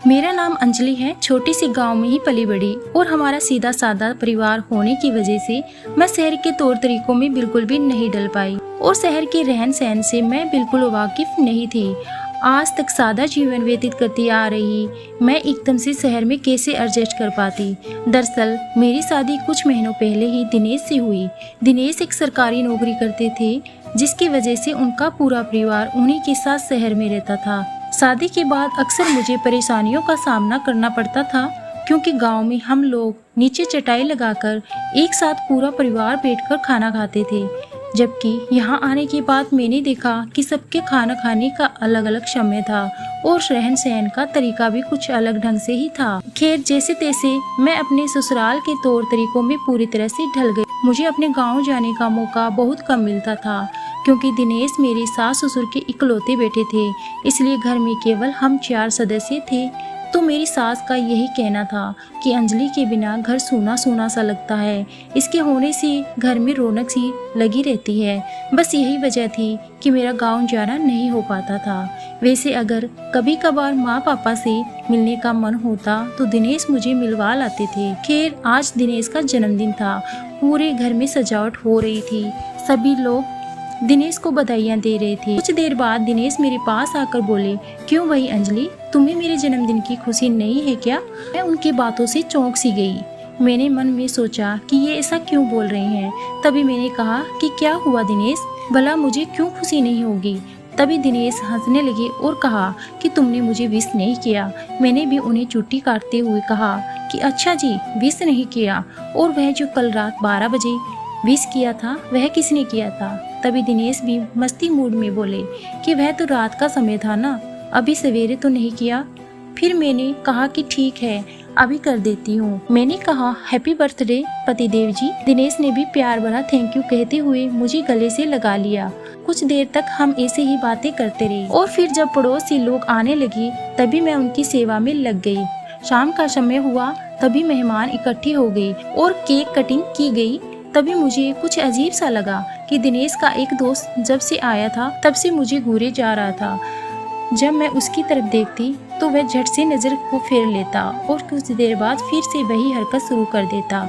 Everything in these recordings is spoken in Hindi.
मेरा नाम अंजलि है। छोटी सी गांव में ही पली बड़ी और हमारा सीधा सादा परिवार होने की वजह से मैं शहर के तौर तरीकों में बिल्कुल भी नहीं डल पाई और शहर के रहन सहन से मैं बिल्कुल वाकिफ नहीं थी। आज तक सादा जीवन व्यतीत करती आ रही मैं एकदम से शहर में कैसे एडजस्ट कर पाती। दरअसल मेरी शादी कुछ महीनों पहले ही दिनेश से हुई। दिनेश एक सरकारी नौकरी करते थे, जिसकी वजह से उनका पूरा परिवार उन्हीं के साथ शहर में रहता था। शादी के बाद अक्सर मुझे परेशानियों का सामना करना पड़ता था, क्योंकि गांव में हम लोग नीचे चटाई लगाकर एक साथ पूरा परिवार बैठकर खाना खाते थे। जबकि यहाँ आने के बाद मैंने देखा कि सबके खाना खाने का अलग अलग समय था और रहन सहन का तरीका भी कुछ अलग ढंग से ही था। खैर, जैसे तैसे मैं अपने ससुराल के तौर तरीकों में पूरी तरह से ढल गई। मुझे अपने गांव जाने का मौका बहुत कम मिलता था, क्योंकि दिनेश मेरे सास ससुर के इकलौते बेटे थे, इसलिए घर में केवल हम 4 सदस्य थे। तो मेरी सास का यही कहना था कि अंजलि के बिना घर सूना सूना सा लगता है, इसके होने से घर में रौनक सी लगी रहती है। बस यही वजह थी कि मेरा गांव जाना नहीं हो पाता था। वैसे अगर कभी कभार माँ पापा से मिलने का मन होता तो दिनेश मुझे मिलवा लाते थे। खैर, आज दिनेश का जन्मदिन था। पूरे घर में सजावट हो रही थी, सभी लोग दिनेश को बधाइयाँ दे रहे थे। कुछ देर बाद दिनेश मेरे पास आकर बोले, क्यों भाई अंजलि, तुम्हें मेरे जन्मदिन की खुशी नहीं है क्या? मैं उनकी बातों से चौंक सी गई। मैंने मन में सोचा कि ये ऐसा क्यों बोल रहे हैं। तभी मैंने कहा कि क्या हुआ दिनेश, भला मुझे क्यों खुशी नहीं होगी? तभी दिनेश हंसने लगे और कहा कि तुमने मुझे विश नहीं किया। मैंने भी उन्हें चुट्टी काटते हुए कहा कि अच्छा जी, विश नहीं किया। और वह जो कल रात 12 बजे विश किया था, वह किसने किया था? तभी दिनेश भी मस्ती मूड में बोले कि वह तो रात का समय था ना, अभी सवेरे तो नहीं किया। फिर मैंने कहा कि ठीक है, अभी कर देती हूँ। मैंने कहा हैप्पी बर्थडे पतिदेव जी। दिनेश ने भी प्यार भरा थैंक यू कहते हुए मुझे गले से लगा लिया। कुछ देर तक हम ऐसे ही बातें करते रहे और फिर जब पड़ोसी लोग आने लगे तभी मैं उनकी सेवा में लग गई। शाम का समय हुआ तभी मेहमान इकट्ठे हो गए और केक कटिंग की गई। तभी मुझे कुछ अजीब सा लगा कि दिनेश का एक दोस्त जब से आया था तब से मुझे घूरे जा रहा था। जब मैं उसकी तरफ देखती तो वह झट से नजर को फेर लेता और कुछ देर बाद फिर से वही हरकत शुरू कर देता।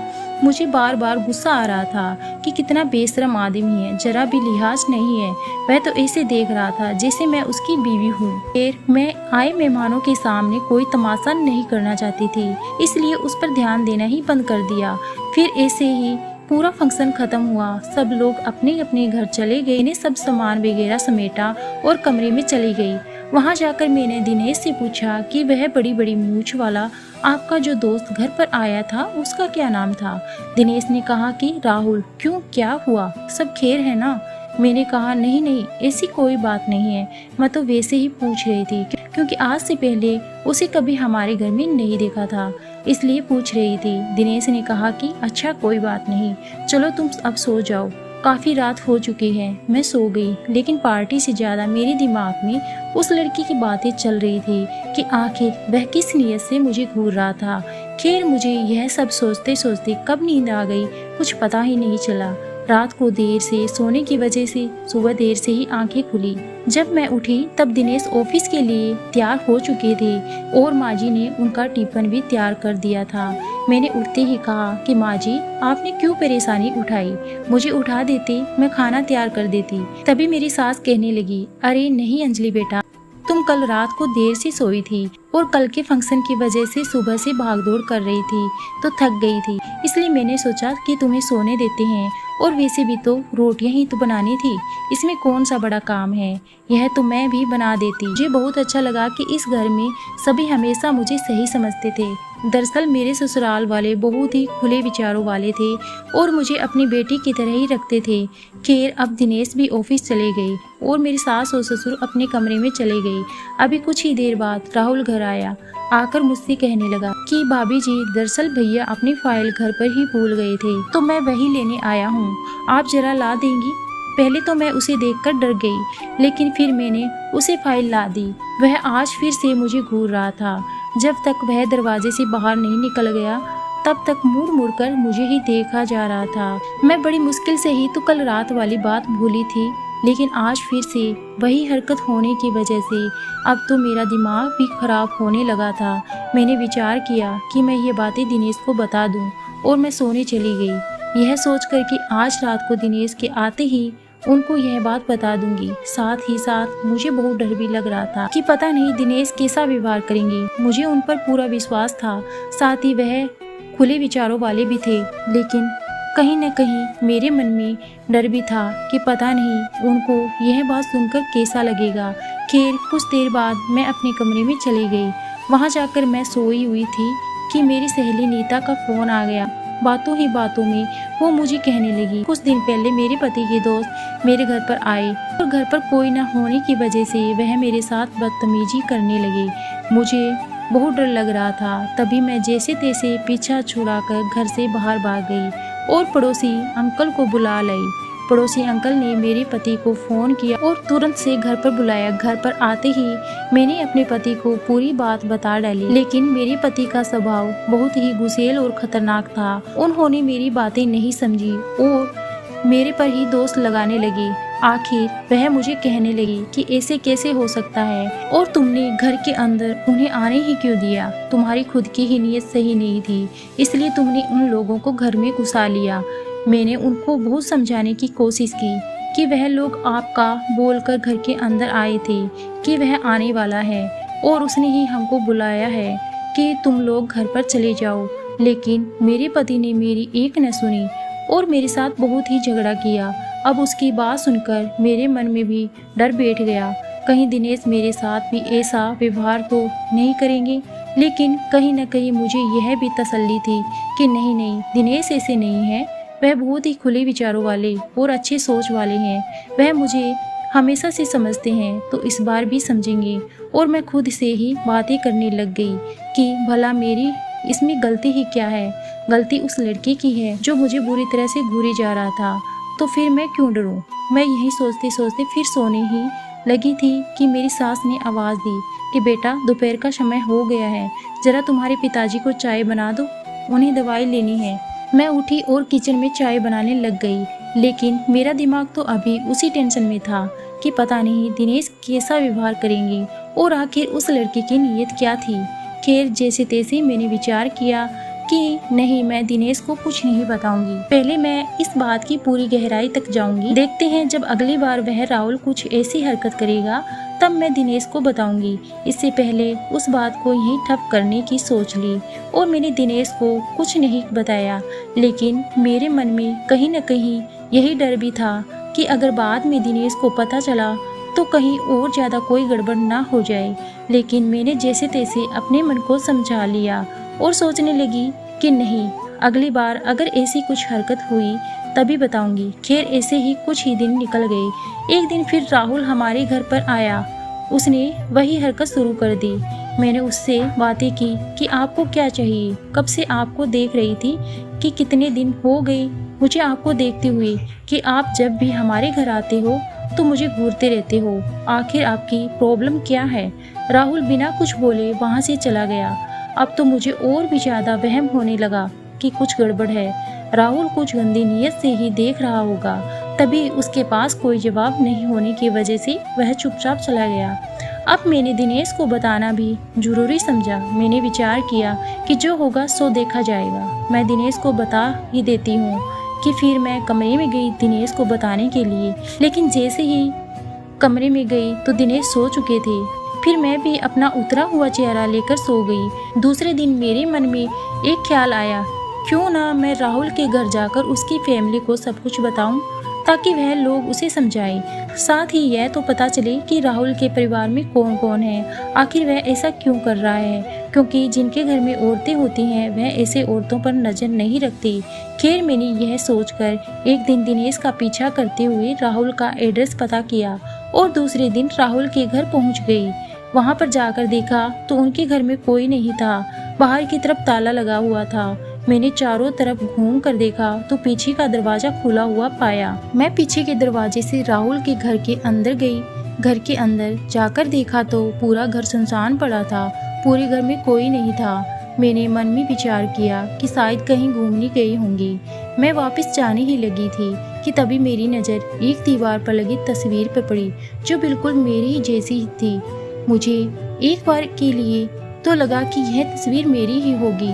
मुझे बार बार गुस्सा आ रहा था कि कितना बेशरम आदमी है, जरा भी लिहाज नहीं है। वह तो ऐसे देख रहा था जैसे मैं उसकी बीवी हूँ। फिर मैं आए मेहमानों के सामने कोई तमाशा नहीं करना चाहती थी, इसलिए उस पर ध्यान देना ही बंद कर दिया। फिर ऐसे ही पूरा फंक्शन खत्म हुआ। सब लोग अपने अपने घर चले गए। मैंने सब सामान वगैरह समेटा और कमरे में चली गई। वहां जाकर मैंने दिनेश से पूछा कि वह बड़ी बड़ी मूंछ वाला आपका जो दोस्त घर पर आया था उसका क्या नाम था? दिनेश ने कहा कि राहुल। क्यों, क्या हुआ, सब खैर है ना? मैंने कहा नहीं नहीं, ऐसी कोई बात नहीं है, मैं तो वैसे ही पूछ रही थी, क्योंकि आज से पहले उसे कभी हमारे घर में नहीं देखा था, इसलिए पूछ रही थी। दिनेश ने कहा कि अच्छा कोई बात नहीं, चलो तुम अब सो जाओ, काफ़ी रात हो चुकी है। मैं सो गई, लेकिन पार्टी से ज़्यादा मेरे दिमाग में उस लड़की की बातें चल रही थी कि आखिर वह किस नीयत से मुझे घूर रहा था। खैर, मुझे यह सब सोचते सोचते कब नींद आ गई कुछ पता ही नहीं चला। रात को देर से सोने की वजह से सुबह देर से ही आंखें खुली। जब मैं उठी तब दिनेश ऑफिस के लिए तैयार हो चुके थे और माँ जी ने उनका टिफिन भी तैयार कर दिया था। मैंने उठते ही कहा कि माँ जी, आपने क्यों परेशानी उठाई, मुझे उठा देते, मैं खाना तैयार कर देती। तभी मेरी सास कहने लगी, अरे नहीं अंजलि बेटा, तुम कल रात को देर से सोई थी और कल के फंक्शन की वजह से सुबह से भागदौड़ कर रही थी तो थक गई थी, इसलिए मैंने सोचा कि तुम्हें सोने देते हैं। और वैसे भी तो रोटियां ही तो बनानी थी, इसमें कौन सा बड़ा काम है, यह तो मैं भी बना देती। मुझे बहुत अच्छा लगा कि इस घर में सभी हमेशा मुझे सही समझते थे। दरअसल मेरे ससुराल वाले बहुत ही खुले विचारों वाले थे और मुझे अपनी बेटी की तरह ही रखते थे। खैर, अब दिनेश भी ऑफिस चले गए और मेरी सास और ससुर अपने कमरे में चले गए। अभी कुछ ही देर बाद राहुल घर आया। आकर मुझसे कहने लगा कि भाभी जी, दरअसल भैया अपनी फाइल घर पर ही भूल गए थे, तो मैं वही लेने आया हूँ, आप जरा ला देंगी? पहले तो मैं उसे देखकर डर गई, लेकिन फिर मैंने उसे फाइल ला दी। वह आज फिर से मुझे घूर रहा था। जब तक वह दरवाजे से बाहर नहीं निकल गया तब तक मुड़ मुड़ कर मुझे ही देखा जा रहा था। मैं बड़ी मुश्किल से ही तो कल रात वाली बात भूली थी लेकिन आज फिर से वही हरकत होने की वजह से अब तो मेरा दिमाग भी खराब होने लगा था। मैंने विचार किया कि मैं ये बातें दिनेश को बता दूं और मैं सोने चली गई, यह सोचकर कि आज रात को दिनेश के आते ही उनको यह बात बता दूंगी। साथ ही साथ मुझे बहुत डर भी लग रहा था कि पता नहीं दिनेश कैसा व्यवहार करेंगे। मुझे उन पर पूरा विश्वास था, साथ ही वह खुले विचारों वाले भी थे, लेकिन कहीं न कहीं मेरे मन में डर भी था कि पता नहीं उनको यह बात सुनकर कैसा लगेगा। खैर कुछ देर बाद मैं अपने कमरे में चली गई। वहां जाकर मैं सोई हुई थी कि मेरी सहेली नीता का फोन आ गया। बातों ही बातों में वो मुझे कहने लगी, कुछ दिन पहले मेरे पति के दोस्त मेरे घर पर आए और घर पर कोई न होने की वजह से वह मेरे साथ बदतमीजी करने लगे। मुझे बहुत डर लग रहा था। तभी मैं जैसे तैसे पीछा छुड़ाकर घर से बाहर भाग गई और पड़ोसी अंकल को बुला लाई। पड़ोसी अंकल ने मेरे पति को फोन किया और तुरंत से घर पर बुलाया। घर पर आते ही मैंने अपने पति को पूरी बात बता डाली, लेकिन मेरे पति का स्वभाव बहुत ही गुस्सैल और खतरनाक था। उन्होंने मेरी बातें नहीं समझी और मेरे पर ही दोष लगाने लगी। आखिर वह मुझे कहने लगी कि ऐसे कैसे हो सकता है और तुमने घर के अंदर उन्हें आने ही क्यों दिया। तुम्हारी खुद की ही नीयत सही नहीं थी, इसलिए तुमने उन लोगों को घर में घुसा लिया। मैंने उनको बहुत समझाने की कोशिश की कि वह लोग आपका बोलकर घर के अंदर आए थे कि वह आने वाला है और उसने ही हमको बुलाया है कि तुम लोग घर पर चले जाओ। लेकिन मेरे पति ने मेरी एक न सुनी और मेरे साथ बहुत ही झगड़ा किया। अब उसकी बात सुनकर मेरे मन में भी डर बैठ गया, कहीं दिनेश मेरे साथ भी ऐसा व्यवहार तो नहीं करेंगे। लेकिन कहीं न कहीं मुझे यह भी तसल्ली थी कि नहीं, दिनेश ऐसे नहीं है। वह बहुत ही खुले विचारों वाले और अच्छे सोच वाले हैं। वह मुझे हमेशा से समझते हैं तो इस बार भी समझेंगे। और मैं खुद से ही बातें करने लग गई कि भला मेरी इसमें गलती ही क्या है। गलती उस लड़के की है जो मुझे बुरी तरह से घूरे जा रहा था, तो फिर मैं क्यों डरूं। मैं यही सोचते सोचते फिर सोने ही लगी थी कि मेरी सास ने आवाज़ दी कि बेटा दोपहर का समय हो गया है, जरा तुम्हारे पिताजी को चाय बना दो, उन्हें दवाई लेनी है। मैं उठी और किचन में चाय बनाने लग गई, लेकिन मेरा दिमाग तो अभी उसी टेंशन में था कि पता नहीं दिनेश कैसा व्यवहार करेंगे और आखिर उस लड़के की नीयत क्या थी। खैर जैसे तैसे मैंने विचार किया कि नहीं, मैं दिनेश को कुछ नहीं बताऊंगी। पहले मैं इस बात की पूरी गहराई तक जाऊंगी। देखते हैं जब अगली बार वह राहुल कुछ ऐसी हरकत करेगा तब मैं दिनेश को बताऊंगी। इससे पहले उस बात को यहीं ठप करने की सोच ली और मैंने दिनेश को कुछ नहीं बताया। लेकिन मेरे मन में कहीं न कहीं यही डर भी था कि अगर बाद में दिनेश को पता चला तो कहीं और ज़्यादा कोई गड़बड़ ना हो जाए। लेकिन मैंने जैसे तैसे अपने मन को समझा लिया और सोचने लगी कि नहीं, अगली बार अगर ऐसी कुछ हरकत हुई तभी बताऊंगी। खैर ऐसे ही कुछ ही दिन निकल गए। एक दिन फिर राहुल हमारे घर पर आया। उसने वही हरकत शुरू कर दी। मैंने उससे बातें की कि आपको क्या चाहिए, कब से आपको देख रही थी कि कितने दिन हो गए मुझे आपको देखते हुए कि आप जब भी हमारे घर आते हो तो मुझे घूरते रहते हो। आखिर आपकी प्रॉब्लम क्या है। राहुल बिना कुछ बोले वहाँ से चला गया। अब तो मुझे और भी ज़्यादा वहम होने लगा कि कुछ गड़बड़ है। राहुल कुछ गंदी नीयत से ही देख रहा होगा, तभी उसके पास कोई जवाब नहीं होने की वजह से वह चुपचाप चला गया। अब मैंने दिनेश को बताना भी जरूरी समझा। मैंने विचार किया कि जो होगा सो देखा जाएगा, मैं दिनेश को बता ही देती हूँ। कि फिर मैं कमरे में गई दिनेश को बताने के लिए, लेकिन जैसे ही कमरे में गई तो दिनेश सो चुके थे। फिर मैं भी अपना उतरा हुआ चेहरा लेकर सो गई। दूसरे दिन मेरे मन में एक ख्याल आया, क्यों ना मैं राहुल के घर जाकर उसकी फैमिली को सब कुछ बताऊं, ताकि वह लोग उसे समझाएं। साथ ही यह तो पता चले कि राहुल के परिवार में कौन कौन है, आखिर वह ऐसा क्यों कर रहा है, क्योंकि जिनके घर में औरतें होती हैं वह ऐसे औरतों पर नजर नहीं रखती। खैर मैंने यह सोचकर एक दिन दिनेश का पीछा करते हुए राहुल का एड्रेस पता किया और दूसरे दिन राहुल के घर पहुंच गई। वहां पर जाकर देखा तो उनके घर में कोई नहीं था, बाहर की तरफ ताला लगा हुआ था। मैंने चारों तरफ घूम कर देखा तो पीछे का दरवाजा खुला हुआ पाया। मैं पीछे के दरवाजे से राहुल के घर के अंदर गई। घर के अंदर जाकर देखा तो पूरा घर सुनसान पड़ा था, पूरे घर में कोई नहीं था। मैंने मन में विचार किया कि शायद कहीं घूमने गई होंगी। मैं वापस जाने ही लगी थी, कि तभी मेरी नज़र एक दीवार पर लगी तस्वीर पर पड़ी जो बिल्कुल मेरी ही जैसी थी। मुझे एक बार के लिए तो लगा कि यह तस्वीर मेरी ही होगी।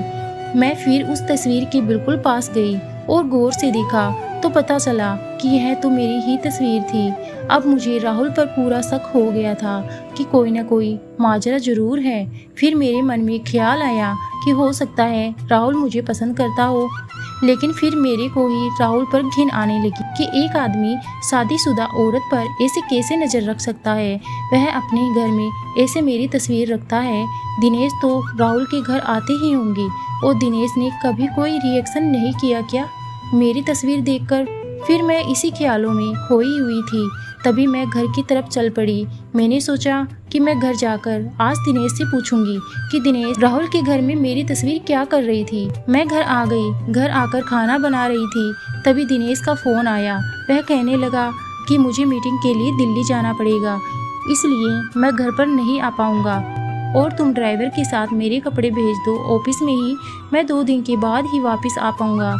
मैं फिर उस तस्वीर के बिल्कुल पास गई और गौर से देखा तो पता चला कि यह तो मेरी ही तस्वीर थी। अब मुझे राहुल पर पूरा शक हो गया था कि कोई ना कोई माजरा जरूर है। फिर मेरे मन में ख्याल आया कि हो सकता है राहुल मुझे पसंद करता हो, लेकिन फिर मेरे को ही राहुल पर घिन आने लगी कि एक आदमी शादीशुदा औरत पर ऐसे कैसे नज़र रख सकता है। वह अपने घर में ऐसे मेरी तस्वीर रखता है। दिनेश तो राहुल के घर आते ही होंगे और दिनेश ने कभी कोई रिएक्शन नहीं किया क्या मेरी तस्वीर देखकर। फिर मैं इसी ख्यालों में खोई हुई थी। तभी मैं घर की तरफ चल पड़ी। मैंने सोचा कि मैं घर जाकर आज दिनेश से पूछूंगी कि दिनेश राहुल के घर में मेरी तस्वीर क्या कर रही थी। मैं घर आ गई। घर आकर खाना बना रही थी, तभी दिनेश का फ़ोन आया। वह कहने लगा कि मुझे मीटिंग के लिए दिल्ली जाना पड़ेगा, इसलिए मैं घर पर नहीं आ पाऊँगा और तुम ड्राइवर के साथ मेरे कपड़े भेज दो ऑफिस में ही। मैं 2 दिन के बाद ही वापस आ पाऊँगा।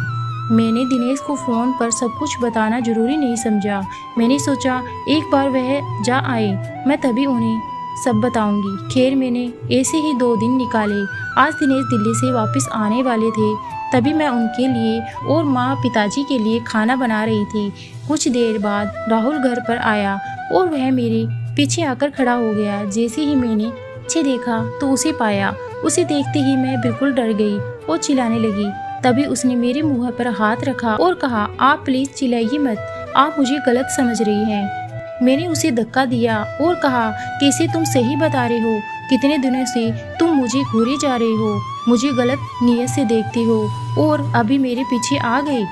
मैंने दिनेश को फ़ोन पर सब कुछ बताना जरूरी नहीं समझा। मैंने सोचा एक बार वह जा आए मैं तभी उन्हें सब बताऊंगी। खैर मैंने ऐसे ही 2 दिन निकाले। आज दिनेश दिल्ली से वापस आने वाले थे, तभी मैं उनके लिए और माँ पिताजी के लिए खाना बना रही थी। कुछ देर बाद राहुल घर पर आया और वह मेरे पीछे आकर खड़ा हो गया। जैसे ही मैंने पीछे देखा तो उसे पाया। उसे देखते ही मैं बिल्कुल डर गई और चिल्लाने लगी। तभी उसने मेरे मुंह पर हाथ रखा और कहा, आप प्लीज चिल्लाइए मत, आप मुझे गलत समझ रही हैं। मैंने उसे धक्का दिया और कहा, कैसे तुम सही बता रहे हो? कितने दिनों से तुम मुझे घूरे जा रहे हो, मुझे गलत नीयत से देखते हो और अभी मेरे पीछे आ गए।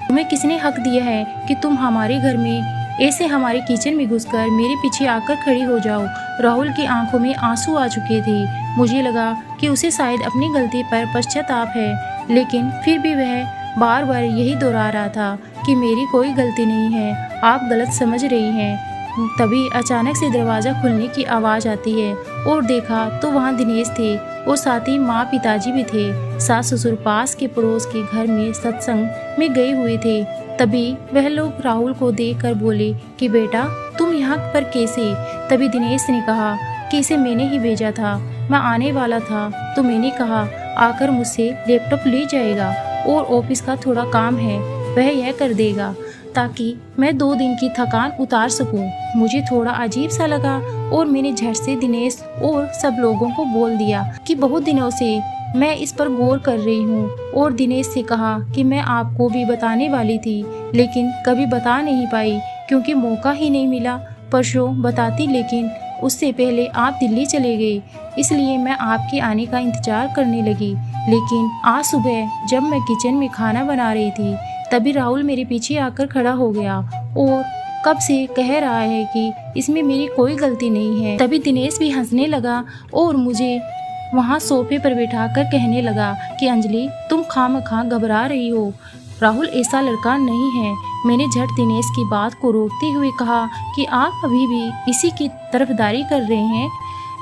तुम्हें किसने हक दिया है कि तुम हमारे घर में ऐसे हमारे किचन में घुसकर मेरे पीछे आकर खड़ी हो जाओ? राहुल की आंखों में आंसू आ चुके थे। मुझे लगा कि उसे शायद अपनी गलती पर पश्चाताप है, लेकिन फिर भी वह बार बार यही दोहरा रहा था कि मेरी कोई गलती नहीं है, आप गलत समझ रही हैं। तभी अचानक से दरवाज़ा खुलने की आवाज़ आती है और देखा तो वहाँ दिनेश थे और साथ ही माँ पिताजी भी थे। सास ससुर पास के पड़ोस के घर में सत्संग में गए हुए थे। तभी वह लोग राहुल को देखकर बोले कि बेटा तुम यहाँ पर कैसे? तभी दिनेश ने कहा कि इसे मैंने ही भेजा था, मैं आने वाला था तो मैंने कहा आकर मुझसे लैपटॉप ले जाएगा और ऑफिस का थोड़ा काम है वह यह कर देगा ताकि मैं 2 दिन की थकान उतार सकूं। मुझे थोड़ा अजीब सा लगा और मैंने झट से दिनेश और सब लोगों को बोल दिया कि बहुत दिनों से मैं इस पर गौर कर रही हूँ और दिनेश से कहा कि मैं आपको भी बताने वाली थी लेकिन कभी बता नहीं पाई क्योंकि मौका ही नहीं मिला। परसों बताती लेकिन उससे पहले आप दिल्ली चले गए, इसलिए मैं आपके आने का इंतजार करने लगी। लेकिन आज सुबह जब मैं किचन में खाना बना रही थी तभी राहुल मेरे पीछे आकर खड़ा हो गया और कब से कह रहा है कि इसमें मेरी कोई गलती नहीं है। तभी दिनेश भी हंसने लगा और मुझे वहाँ सोफे पर बैठाकर कहने लगा कि अंजलि तुम खामखा घबरा रही हो, राहुल ऐसा लड़का नहीं है। मैंने झट दिनेश की बात को रोकते हुए कहा कि आप अभी भी इसी की तरफदारी कर रहे हैं,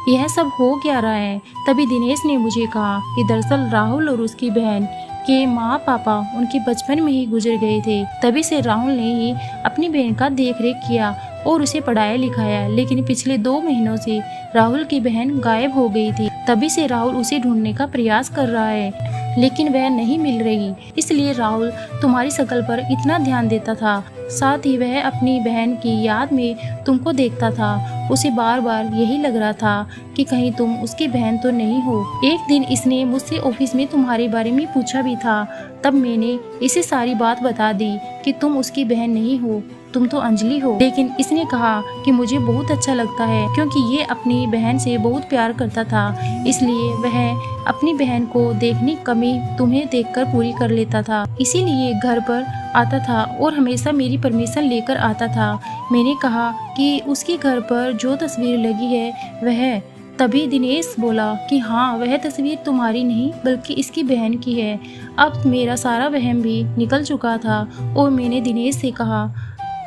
यह सब हो क्या रहा है? तभी दिनेश ने मुझे कहा कि दरअसल राहुल और उसकी बहन के माँ पापा उनके बचपन में ही गुजर गए थे। तभी से राहुल ने ही अपनी बहन का देखरेख किया और उसे पढ़ाया लिखाया, लेकिन पिछले 2 महीनों से राहुल की बहन गायब हो गई थी। तभी से राहुल उसे ढूंढने का प्रयास कर रहा है, लेकिन वह नहीं मिल रही। इसलिए राहुल तुम्हारी शक्ल पर इतना ध्यान देता था, साथ ही वह अपनी बहन की याद में तुमको देखता था। उसे बार बार यही लग रहा था कि कहीं तुम उसकी बहन तो नहीं हो। एक दिन इसने मुझसे ऑफिस में तुम्हारे बारे में पूछा भी था, तब मैंने इसे सारी बात बता दी कि तुम उसकी बहन नहीं हो, तुम तो अंजलि हो। लेकिन इसने कहा कि मुझे बहुत अच्छा लगता है क्योंकि ये अपनी बहन से बहुत प्यार करता था, इसलिए वह अपनी बहन को देखने की कमी तुम्हें देखकर पूरी कर लेता था। इसीलिए घर पर आता था और हमेशा मेरी परमिशन लेकर आता था। मैंने कहा कि उसके घर पर जो तस्वीर लगी है वह। तभी दिनेश बोला कि हाँ, वह तस्वीर तुम्हारी नहीं बल्कि इसकी बहन की है। अब मेरा सारा वहम भी निकल चुका था और मैंने दिनेश से कहा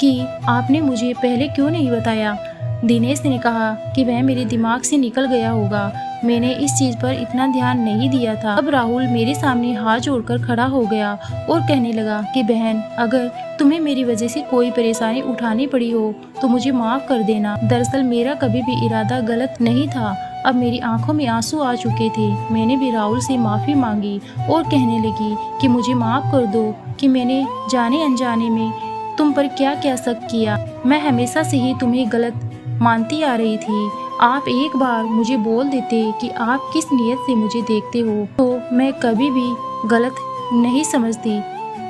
कि आपने मुझे पहले क्यों नहीं बताया। दिनेश ने कहा कि वह मेरे दिमाग से निकल गया होगा, मैंने इस चीज पर इतना ध्यान नहीं दिया था। अब राहुल मेरे सामने हाथ जोड़कर खड़ा हो गया और कहने लगा कि बहन, अगर तुम्हें मेरी वजह से कोई परेशानी उठानी पड़ी हो तो मुझे माफ कर देना। दरअसल मेरा कभी भी इरादा गलत नहीं था। अब मेरी आंखों में आंसू आ चुके थे। मैंने भी राहुल से माफी मांगी और कहने लगी कि मुझे माफ कर दो कि मैंने जाने अनजाने में तुम पर क्या क्या शक किया। मैं हमेशा से ही तुम्हें गलत मानती आ रही थी। आप एक बार मुझे बोल देते कि आप किस नियत से मुझे देखते हो तो मैं कभी भी गलत नहीं समझती।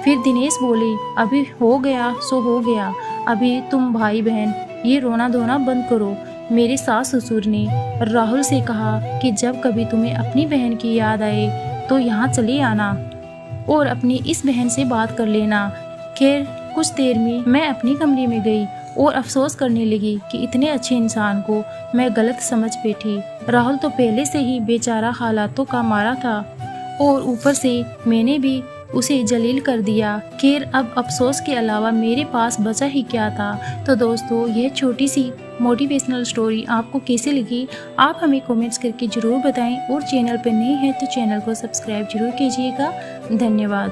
फिर दिनेश बोले, अभी हो गया सो हो गया, अभी तुम भाई बहन ये रोना धोना बंद करो। मेरे सास ससुर ने राहुल से कहा कि जब कभी तुम्हें अपनी बहन की याद आए तो यहाँ चले आना और अपनी इस बहन से बात कर लेना। खैर कुछ देर में मैं अपनी कमरे में गई और अफसोस करने लगी कि इतने अच्छे इंसान को मैं गलत समझ बैठी। राहुल तो पहले से ही बेचारा हालातों का मारा था और ऊपर से मैंने भी उसे जलील कर दिया। खैर अब अफसोस के अलावा मेरे पास बचा ही क्या था। तो दोस्तों, यह छोटी सी मोटिवेशनल स्टोरी आपको कैसी लगी आप हमें कमेंट्स करके ज़रूर बताएं और चैनल पर नए हैं तो चैनल को सब्सक्राइब जरूर कीजिएगा। धन्यवाद।